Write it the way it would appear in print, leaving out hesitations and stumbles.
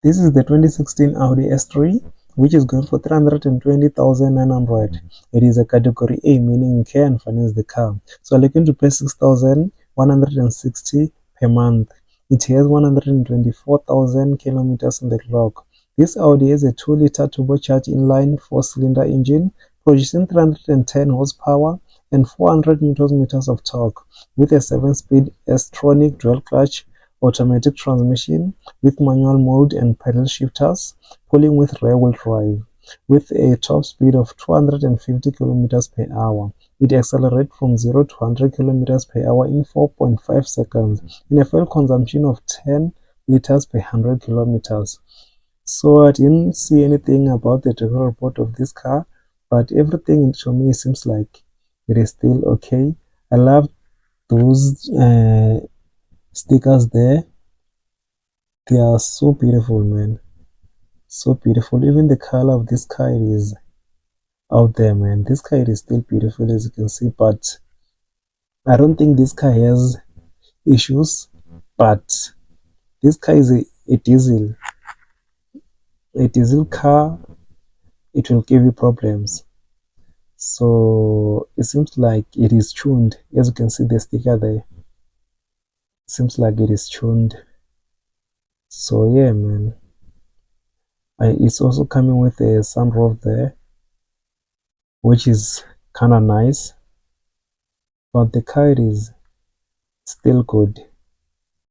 This is the 2016 Audi S3, which is going for 320,900. It is a category A, meaning you can finance the car. So looking to pay 6,160 per month. It has 124,000 kilometers on the clock. This Audi has a 2-liter turbocharged inline 4-cylinder engine producing 310 horsepower and 400 newton meters of torque, with a 7-speed S-tronic dual-clutch automatic transmission with manual mode and pedal shifters, pulling with rear-wheel drive. With a top speed of 250 kilometers per hour, it accelerates from 0 to 100 kilometers per hour in 4.5 seconds, in a fuel consumption of 10 liters per 100 kilometers. So I didn't see anything about the technical report of this car, but everything to me seems like it is still okay. I love those stickers there. They are so beautiful, man. So beautiful. Even the color of this car is out there, man. This car is still beautiful, as you can see, but I don't think this car has issues. But this car is a diesel. A diesel car, it will give you problems. So it seems like it is tuned. As you can see the sticker there. It seems like it is tuned. So yeah, man. It's also coming with a sunroof there, which is kind of nice. But the car is still good.